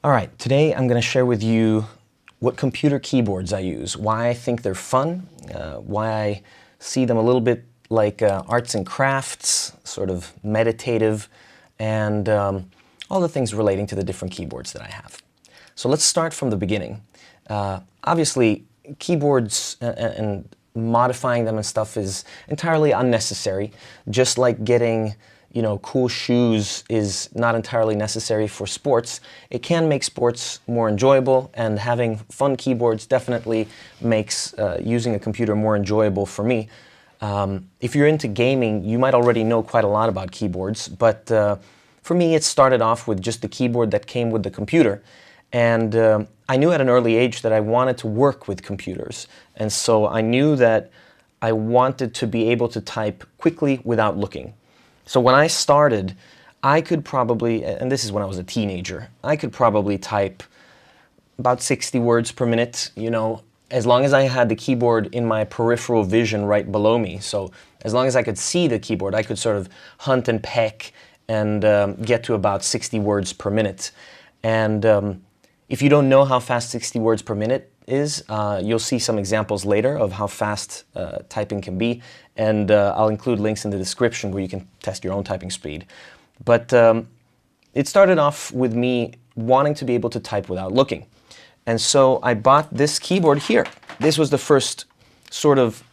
All right, today I'm going to share with you what computer keyboards I use, why I think they're fun, why I see them a little bit like arts and crafts, sort of meditative, and all the things relating to the different keyboards that I have. So let's start from the beginning. Obviously, keyboards and modifying them and stuff is entirely unnecessary, just like getting cool shoes is not entirely necessary for sports. It can make sports more enjoyable, and having fun keyboards definitely makes using a computer more enjoyable for me. If you're into gaming, you might already know quite a lot about keyboards, but for me it started off with just the keyboard that came with the computer. And I knew at an early age that I wanted to work with computers, and so I knew that I wanted to be able to type quickly without looking. So when I started, I could probably, and this is when I was a teenager, I could probably type about 60 words per minute, as long as I had the keyboard in my peripheral vision right below me. So as long as I could see the keyboard, I could sort of hunt and peck and get to about 60 words per minute. And if you don't know how fast 60 words per minute is, you'll see some examples later of how fast typing can be, and I'll include links in the description where you can test your own typing speed. But it started off with me wanting to be able to type without looking. And so I bought this keyboard here. This was the first sort of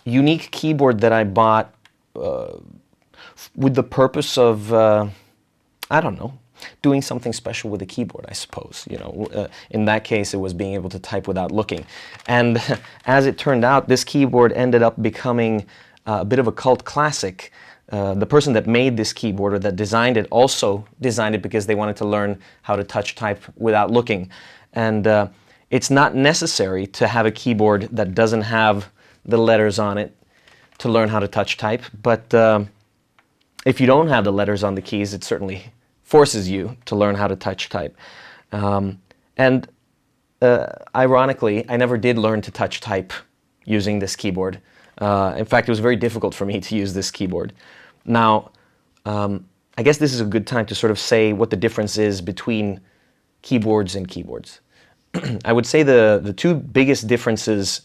unique keyboard that I bought with the purpose of, I don't know, doing something special with a keyboard, I suppose. In that case, it was being able to type without looking. And as it turned out, this keyboard ended up becoming a bit of a cult classic. The person that made this keyboard, or that designed it, also designed it because they wanted to learn how to touch type without looking. And it's not necessary to have a keyboard that doesn't have the letters on it to learn how to touch type. But if you don't have the letters on the keys, it certainly forces you to learn how to touch type. Ironically, I never did learn to touch type using this keyboard. In fact, it was very difficult for me to use this keyboard. Now, I guess this is a good time to sort of say what the difference is between keyboards and keyboards. I would say the two biggest differences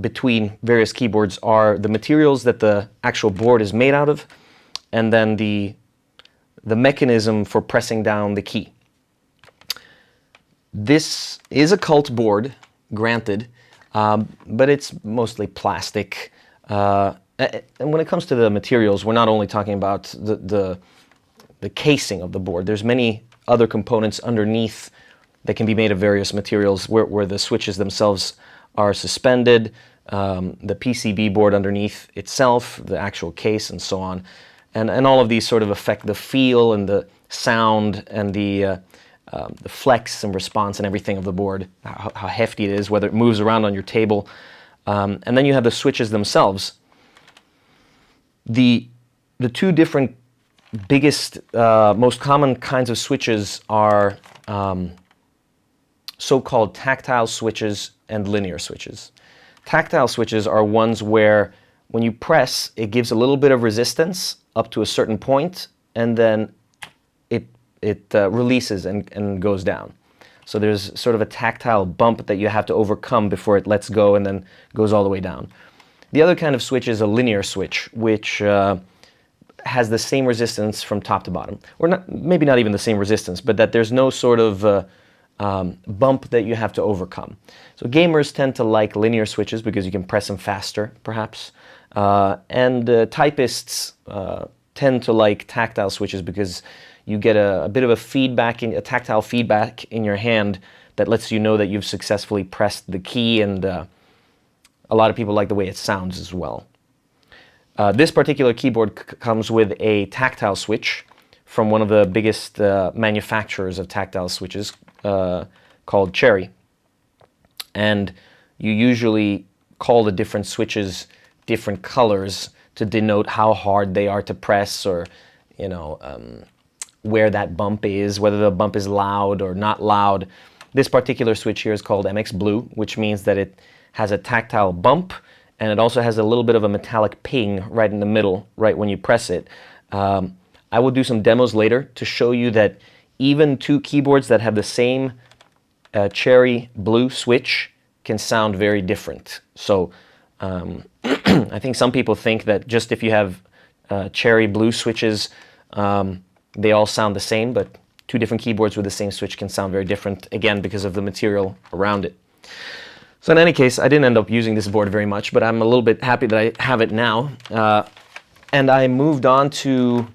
between various keyboards are the materials that the actual board is made out of, and then the mechanism for pressing down the key. This is a cult board, granted, but it's mostly plastic. And when it comes to the materials, we're not only talking about the casing of the board. There's many other components underneath that can be made of various materials where the switches themselves are suspended, the PCB board underneath itself, the actual case, and so on. And all of these sort of affect the feel and the sound and the flex and response and everything of the board, how hefty it is, whether it moves around on your table. And then you have the switches themselves. The two different biggest, most common kinds of switches are so-called tactile switches and linear switches. Tactile switches are ones where when you press, it gives a little bit of resistance up to a certain point, and then it releases and goes down. So there's sort of a tactile bump that you have to overcome before it lets go and then goes all the way down. The other kind of switch is a linear switch, which has the same resistance from top to bottom. Or maybe not even the same resistance, but that there's no sort of bump that you have to overcome. So gamers tend to like linear switches because you can press them faster, perhaps. And typists tend to like tactile switches because you get a bit of a tactile feedback in your hand that lets you know that you've successfully pressed the key, and a lot of people like the way it sounds as well. This particular keyboard comes with a tactile switch from one of the biggest manufacturers of tactile switches, called Cherry. And you usually call the different switches different colors to denote how hard they are to press, or where that bump is, whether the bump is loud or not loud. This particular switch here is called MX Blue, which means that it has a tactile bump, and it also has a little bit of a metallic ping right in the middle, right when you press it. I will do some demos later to show you that even two keyboards that have the same cherry blue switch can sound very different. So I think some people think that just if you have cherry blue switches, they all sound the same, but two different keyboards with the same switch can sound very different, again, because of the material around it. So in any case, I didn't end up using this board very much, but I'm a little bit happy that I have it now. And I moved on to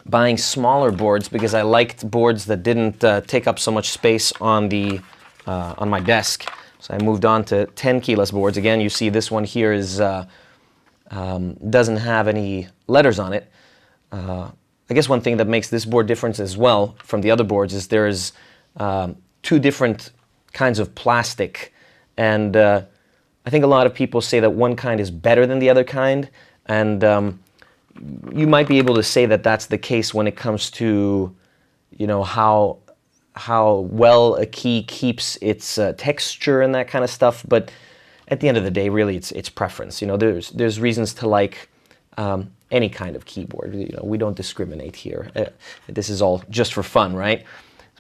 buying smaller boards because I liked boards that didn't take up so much space on my desk. So I moved on to 10 keyless boards. Again, you see this one here is doesn't have any letters on it. I guess one thing that makes this board different as well from the other boards is there's two different kinds of plastic, and I think a lot of people say that one kind is better than the other kind, and you might be able to say that that's the case when it comes to, you know, how well a key keeps its texture and that kind of stuff. But at the end of the day, really, it's preference. You know, there's reasons to like any kind of keyboard. You know, we don't discriminate here. This is all just for fun, right?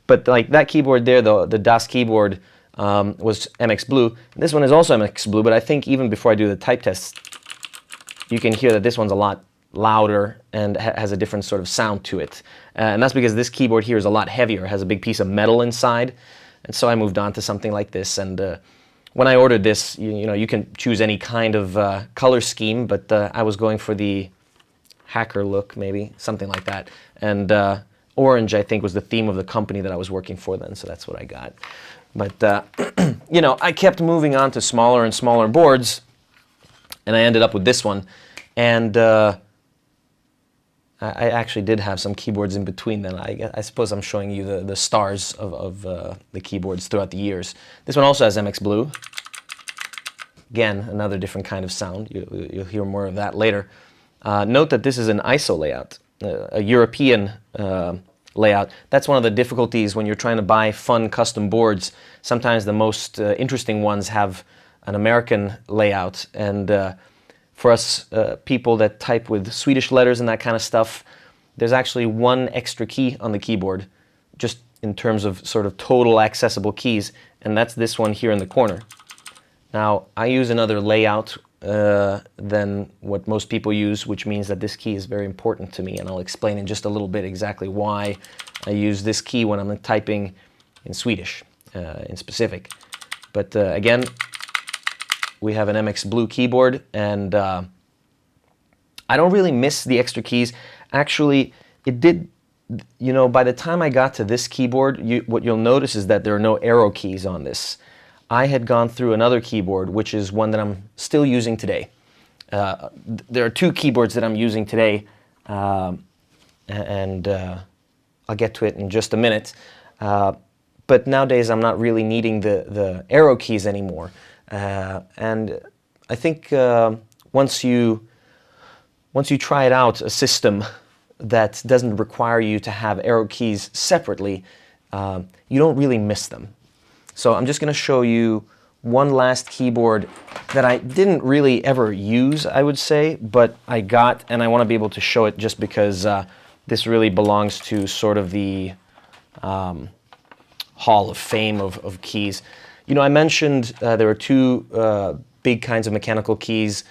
But like that keyboard there, the DAS keyboard was MX Blue. This one is also MX Blue, but I think even before I do the type test, you can hear that this one's a lot louder and has a different sort of sound to it. And that's because this keyboard here is a lot heavier, has a big piece of metal inside. And so I moved on to something like this. And when I ordered this, you know, you can choose any kind of color scheme, but I was going for the hacker look, maybe, something like that. And orange, I think, was the theme of the company that I was working for then, so that's what I got. But, you know, I kept moving on to smaller and smaller boards, and I ended up with this one. And I actually did have some keyboards in between then. I suppose I'm showing you the stars of the keyboards throughout the years. This one also has MX Blue. Again, another different kind of sound. You'll hear more of that later. Note that this is an ISO layout, a European layout. That's one of the difficulties when you're trying to buy fun custom boards. Sometimes the most interesting ones have an American layout, and for us people that type with Swedish letters and that kind of stuff, there's actually one extra key on the keyboard, just in terms of sort of total accessible keys, and that's this one here in the corner. Now, I use another layout than what most people use, which means that this key is very important to me, and I'll explain in just a little bit exactly why I use this key when I'm typing in Swedish in specific. But again, we have an MX Blue keyboard, and I don't really miss the extra keys. Actually, it did, you know, by the time I got to this keyboard, what you'll notice is that there are no arrow keys on this. I had gone through another keyboard, which is one that I'm still using today. There are two keyboards that I'm using today, and I'll get to it in just a minute. But nowadays, I'm not really needing the arrow keys anymore. And I think once you try it out, a system that doesn't require you to have arrow keys separately, you don't really miss them. So I'm just going to show you one last keyboard that I didn't really ever use, I would say, but I got, and I want to be able to show it just because this really belongs to sort of the Hall of Fame of keys. You know, I mentioned there are two big kinds of mechanical keys,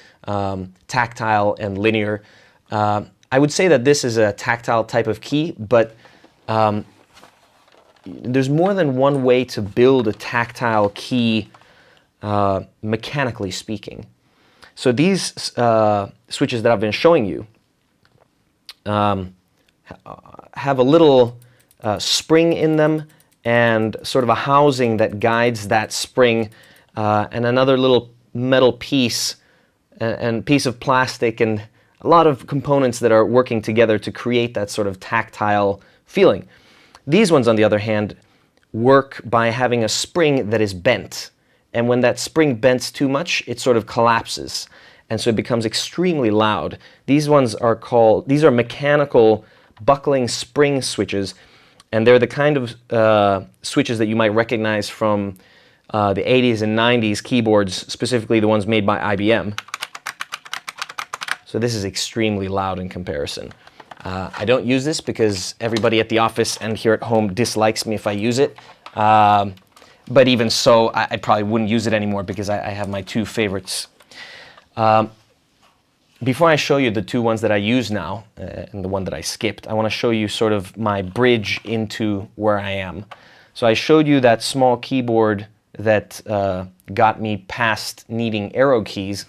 tactile and linear. I would say that this is a tactile type of key, but there's more than one way to build a tactile key, mechanically speaking. So these switches that I've been showing you have a little spring in them and sort of a housing that guides that spring, and another little metal piece and piece of plastic, and a lot of components that are working together to create that sort of tactile feeling. These ones, on the other hand, work by having a spring that is bent. And when that spring bends too much, it sort of collapses. And so it becomes extremely loud. These ones are these are mechanical buckling spring switches. And they're the kind of switches that you might recognize from the 80s and 90s keyboards, specifically the ones made by IBM. So this is extremely loud in comparison. I don't use this because everybody at the office and here at home dislikes me if I use it. But even so, I probably wouldn't use it anymore because I have my two favorites. Before I show you the two ones that I use now, and the one that I skipped, I want to show you sort of my bridge into where I am. So I showed you that small keyboard that got me past needing arrow keys.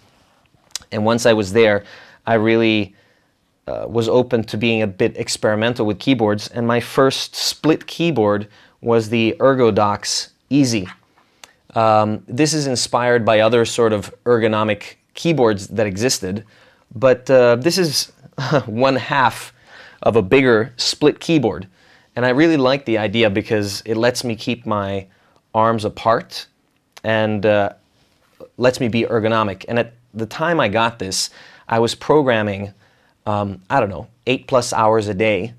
And once I was there, I really was open to being a bit experimental with keyboards. And my first split keyboard was the Ergodox EZ. This is inspired by other sort of ergonomic keyboards that existed. But this is one half of a bigger split keyboard. And I really like the idea because it lets me keep my arms apart and lets me be ergonomic. And at the time I got this, I was programming, I don't know, 8+ hours a day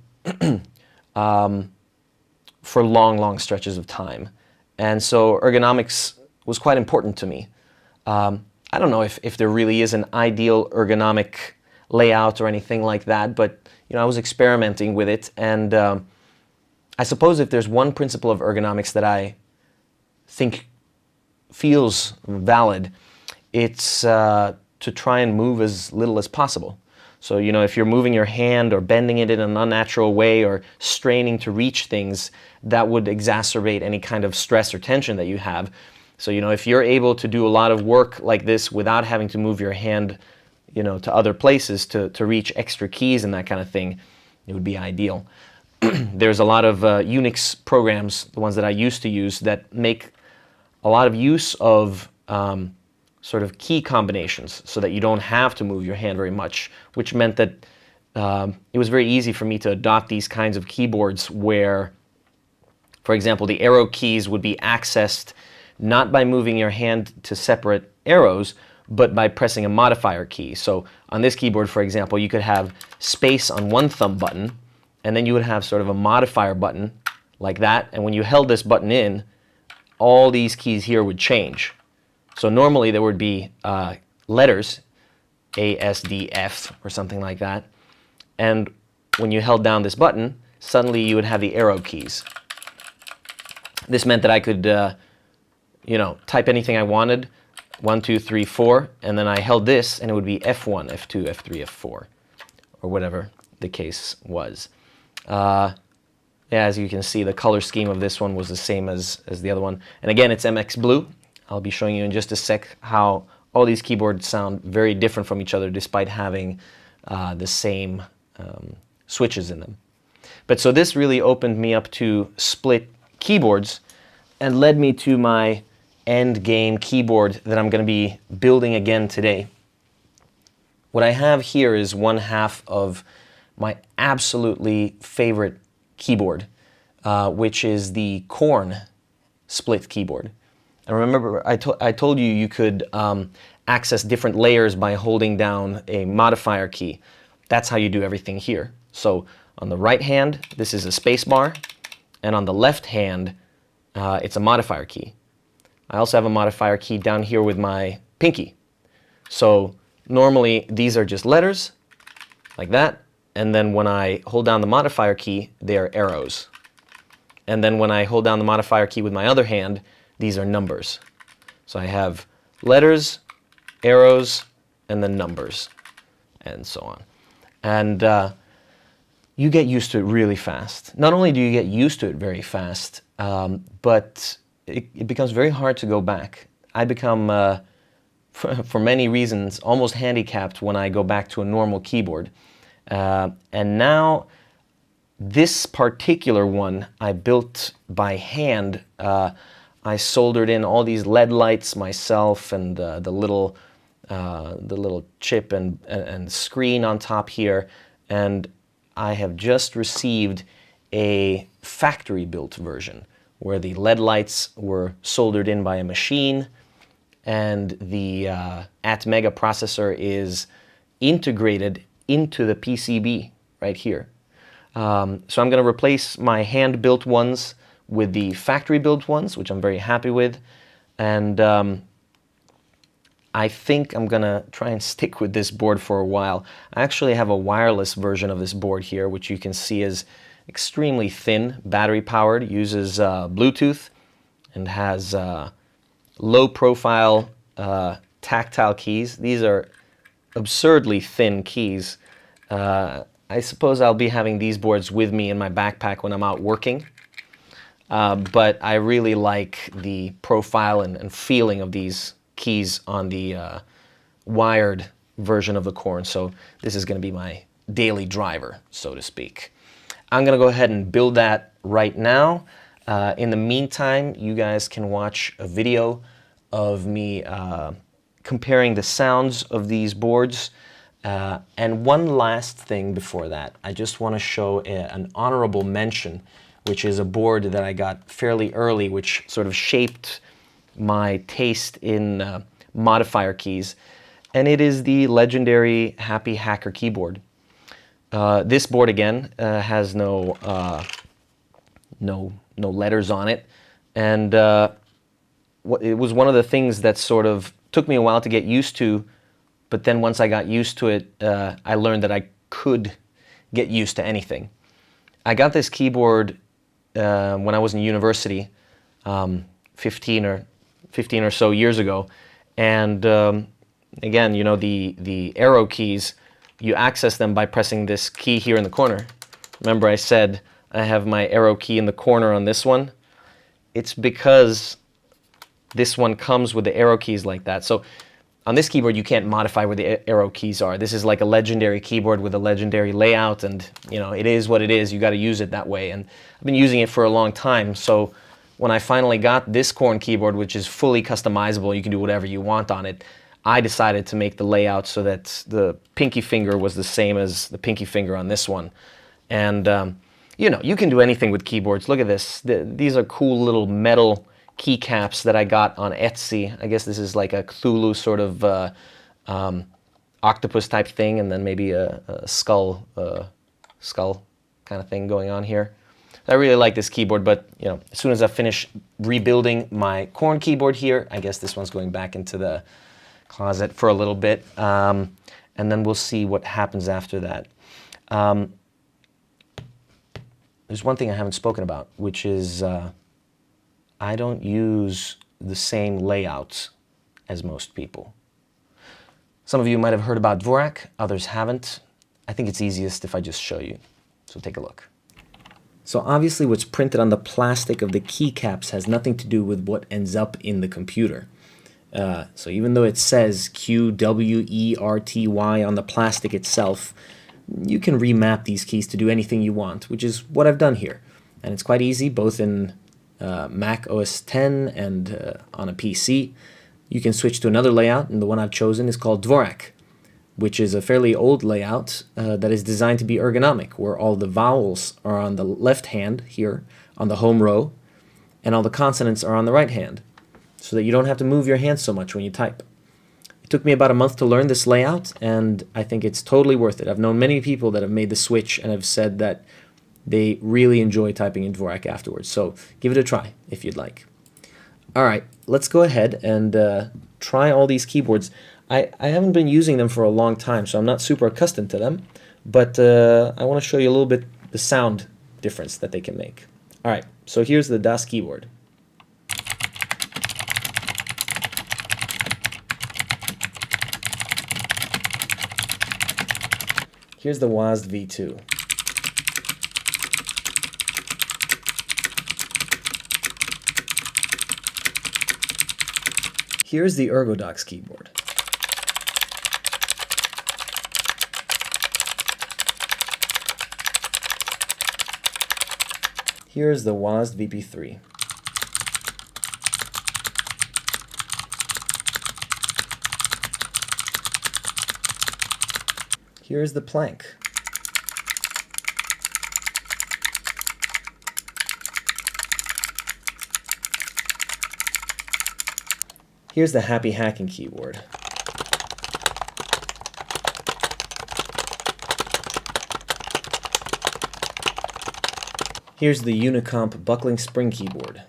for long, long stretches of time. And so ergonomics was quite important to me. I don't know if there really is an ideal ergonomic layout or anything like that, but you know, I was experimenting with it, and I suppose if there's one principle of ergonomics that I think feels valid, it's to try and move as little as possible. So, you know, if you're moving your hand or bending it in an unnatural way or straining to reach things, that would exacerbate any kind of stress or tension that you have. So, you know, if you're able to do a lot of work like this without having to move your hand, you know, to other places to reach extra keys and that kind of thing, it would be ideal. There's a lot of Unix programs, the ones that I used to use, that make a lot of use of sort of key combinations so that you don't have to move your hand very much, which meant that it was very easy for me to adopt these kinds of keyboards where, for example, the arrow keys would be accessed not by moving your hand to separate arrows, but by pressing a modifier key. So on this keyboard, for example, you could have space on one thumb button, and then you would have sort of a modifier button like that. And when you held this button in, all these keys here would change. So normally there would be letters, A, S, D, F, or something like that. And when you held down this button, suddenly you would have the arrow keys. This meant that I could you know, type anything I wanted, 1, 2, 3, 4, and then I held this, and it would be F1, F2, F3, F4, or whatever the case was. Yeah, as you can see, the color scheme of this one was the same as the other one. And again, it's MX Blue. I'll be showing you in just a sec how all these keyboards sound very different from each other despite having the same switches in them. But so this really opened me up to split keyboards and led me to my end game keyboard that I'm going to be building again today. What I have here is one half of my absolutely favorite keyboard, which is the Corne split keyboard. And remember, I told you you could access different layers by holding down a modifier key. That's how you do everything here. So on the right hand, this is a space bar, and on the left hand, it's a modifier key. I also have a modifier key down here with my pinky. So normally these are just letters, like that, and then when I hold down the modifier key, they are arrows. And then when I hold down the modifier key with my other hand, these are numbers. So I have letters, arrows, and then numbers, and so on. And you get used to it really fast. Not only do you get used to it very fast, but it becomes very hard to go back. I become, for many reasons, almost handicapped when I go back to a normal keyboard. And now, this particular one I built by hand. I soldered in all these LED lights myself, and the little chip and screen on top here. And I have just received a factory-built version where the LED lights were soldered in by a machine, and the Atmega processor is integrated into the PCB right here. So I'm going to replace my hand-built ones with the factory-built ones, which I'm very happy with. And I think I'm gonna try and stick with this board for a while. I actually have a wireless version of this board here, which you can see is extremely thin, battery powered, uses Bluetooth, and has low profile tactile keys. These are absurdly thin keys. I suppose I'll be having these boards with me in my backpack when I'm out working. But I really like the profile and feeling of these keys on the wired version of the Corne. So this is going to be my daily driver, so to speak. I'm going to go ahead and build that right now. In the meantime, you guys can watch a video of me comparing the sounds of these boards. And one last thing before that, I just want to show an honorable mention, which is a board that I got fairly early, which sort of shaped my taste in modifier keys. And it is the legendary Happy Hacker keyboard. This board, again, has no letters on it. And it was one of the things that sort of took me a while to get used to. But then once I got used to it, I learned that I could get used to anything. I got this keyboard when I was in university, 15 or so years ago. And again, you know, the arrow keys, you access them by pressing this key here in the corner. Remember I said I have my arrow key in the corner on this one? It's because this one comes with the arrow keys like that. So on this keyboard, you can't modify where the arrow keys are. This is like a legendary keyboard with a legendary layout, and you know, it is what it is. You got to use it that way. And I've been using it for a long time. So when I finally got this Corne keyboard, which is fully customizable, you can do whatever you want on it, I decided to make the layout so that the pinky finger was the same as the pinky finger on this one. And you know, you can do anything with keyboards. Look at this. These are cool little metal keycaps that I got on Etsy. I guess this is like a Cthulhu sort of octopus type thing, and then maybe a skull kind of thing going on here. I really like this keyboard, but you know, as soon as I finish rebuilding my Corne keyboard here, I guess this one's going back into the closet for a little bit, and then we'll see what happens after that. There's one thing I haven't spoken about, which is I don't use the same layouts as most people. Some of you might have heard about Dvorak, others haven't. I think it's easiest if I just show you. So take a look. So obviously what's printed on the plastic of the keycaps has nothing to do with what ends up in the computer. So even though it says QWERTY on the plastic itself, you can remap these keys to do anything you want, which is what I've done here. And it's quite easy, both in Mac OS X and on a PC. You can switch to another layout, and the one I've chosen is called Dvorak, which is a fairly old layout that is designed to be ergonomic, where all the vowels are on the left hand here on the home row, and all the consonants are on the right hand, so that you don't have to move your hands so much when you type. It took me about a month to learn this layout, and I think it's totally worth it. I've known many people that have made the switch and have said that they really enjoy typing in Dvorak afterwards, so give it a try if you'd like. All right, let's go ahead and try all these keyboards. I haven't been using them for a long time, so I'm not super accustomed to them, but I want to show you a little bit the sound difference that they can make. All right, so here's the Das keyboard. Here's the WASD V2. Here's the Ergodox keyboard. Here's the WASD VP3. Here's the Plank. Here's the Happy Hacking keyboard. Here's the Unicomp buckling spring keyboard.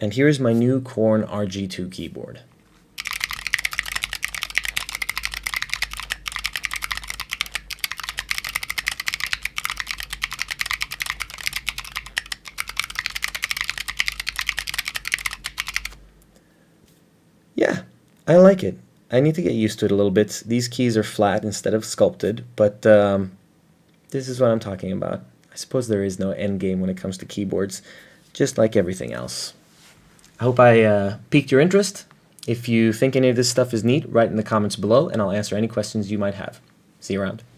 And here's my new Corne RG2 keyboard. Yeah, I like it. I need to get used to it a little bit. These keys are flat instead of sculpted, but this is what I'm talking about. I suppose there is no end game when it comes to keyboards, just like everything else. I hope I piqued your interest. If you think any of this stuff is neat, write in the comments below and I'll answer any questions you might have. See you around.